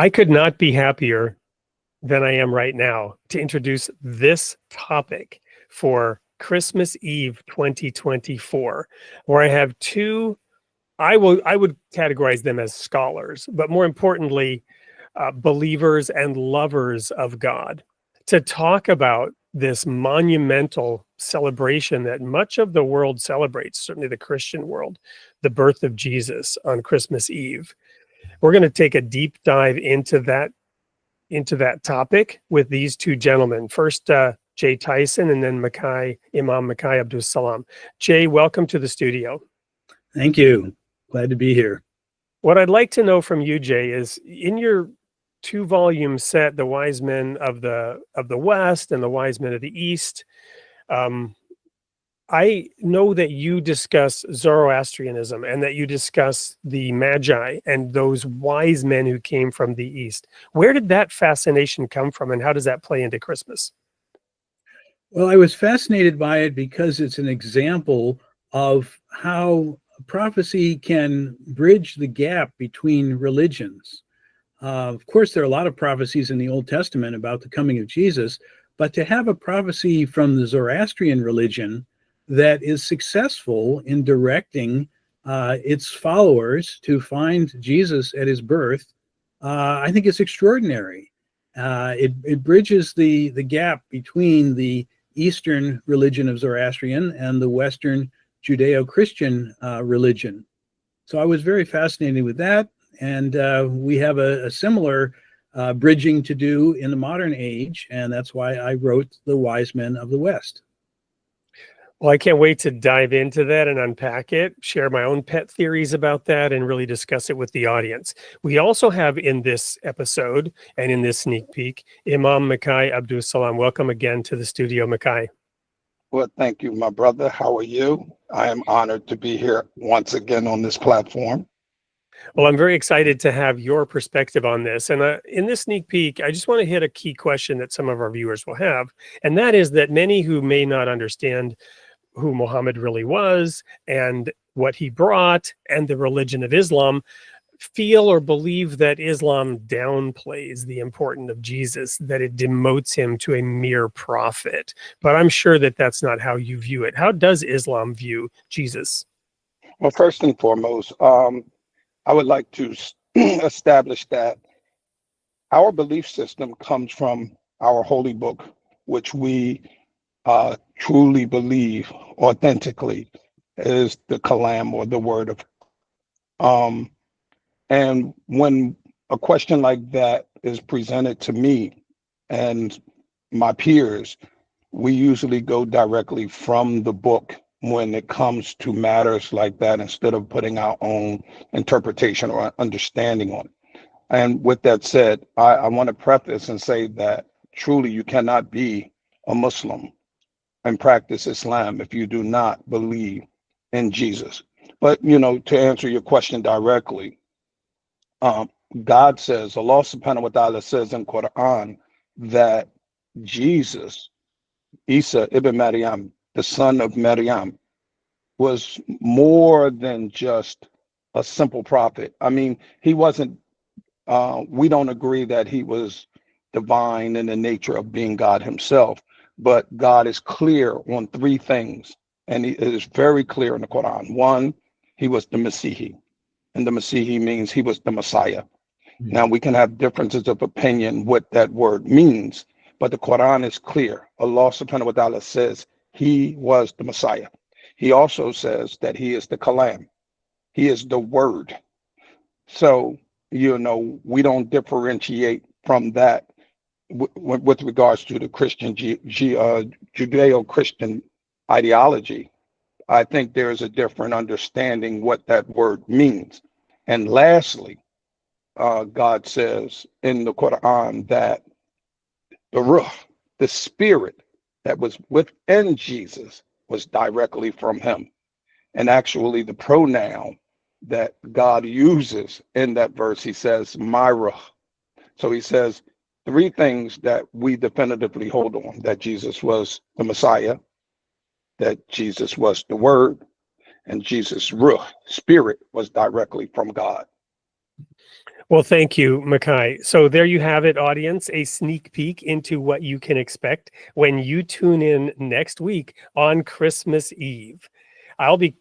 I could not be happier than I am right now to introduce this topic for Christmas Eve 2024, where I have two, I would categorize them as scholars, but more importantly, believers and lovers of God, to talk about this monumental celebration that much of the world celebrates, certainly the Christian world, the birth of Jesus on Christmas Eve. We're going to take a deep dive into that topic with these two gentlemen. First, Jay Tyson, and then Imam Mekye Abdus Salaam. Jay, welcome to the studio. Thank you. Glad to be here. What I'd like to know from you, Jay, is in your 2-volume set, The Wise Men of the West and the Wise Men of the East, I know that you discuss Zoroastrianism and that you discuss the Magi and those wise men who came from the East. Where did that fascination come from, and how does that play into Christmas? Well, I was fascinated by it because it's an example of how prophecy can bridge the gap between religions. Of course, there are a lot of prophecies in the Old Testament about the coming of Jesus, but to have a prophecy from the Zoroastrian religion that is successful in directing its followers to find Jesus at his birth, I think it's extraordinary. It bridges the gap between the Eastern religion of Zoroastrian and the Western Judeo-Christian religion. So I was very fascinated with that, and we have a similar bridging to do in the modern age, and that's why I wrote The Wise Men of the West. Well, I can't wait to dive into that and unpack it, share my own pet theories about that, and really discuss it with the audience. We also have in this episode and in this sneak peek, Imam Mekye Abdus Salaam. Welcome again to the studio, Mekye. Well, thank you, my brother. How are you? I am honored to be here once again on this platform. Well, I'm very excited to have your perspective on this. And in this sneak peek, I just want to hit a key question that some of our viewers will have. And that is that many who may not understand who Muhammad really was and what he brought and the religion of Islam feel or believe that Islam downplays the importance of Jesus, that it demotes him to a mere prophet. But I'm sure that that's not how you view it. How does Islam view Jesus? Well, first and foremost, I would like to establish that our belief system comes from our holy book, which we truly believe authentically is the Kalam, or the word of. And when a question like that is presented to me and my peers, we usually go directly from the book when it comes to matters like that, instead of putting our own interpretation or understanding on it. And with that said, I want to preface and say that truly you cannot be a Muslim and practice Islam if you do not believe in Jesus. But, to answer your question directly, God says, Allah subhanahu wa ta'ala says in Quran that Jesus, Isa ibn Maryam, the son of Maryam, was more than just a simple prophet. I mean, he wasn't, we don't agree that he was divine in the nature of being God himself, but God is clear on 3 things, and it is very clear in the Quran. 1, he was the Messiah, and the Messiah means he was the Messiah. Now, we can have differences of opinion what that word means, but the Quran is clear. Allah subhanahu wa ta'ala says he was the Messiah. He also says that he is the Kalam. He is the word. So, we don't differentiate from that with regards to the Christian, Judeo-Christian ideology. I think there is a different understanding what that word means. And lastly, God says in the Quran that the ruh, the spirit that was within Jesus, was directly from him. And actually the pronoun that God uses in that verse, he says, my ruh. So he says 3 things that we definitively hold on: that Jesus was the Messiah, that Jesus was the Word, and Jesus' ruh, spirit, was directly from God. Well, thank you, Mekye. So there you have it, audience, a sneak peek into what you can expect when you tune in next week on Christmas Eve. I'll be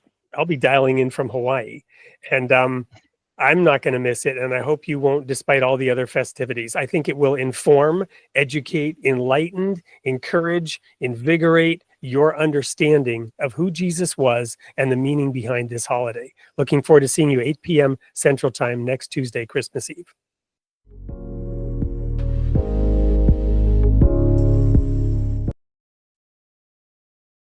dialing in from Hawaii, and I'm not going to miss it, and I hope you won't, despite all the other festivities. I think it will inform, educate, enlighten, encourage, invigorate your understanding of who Jesus was and the meaning behind this holiday. Looking forward to seeing you 8 p.m. Central Time next Tuesday, Christmas Eve.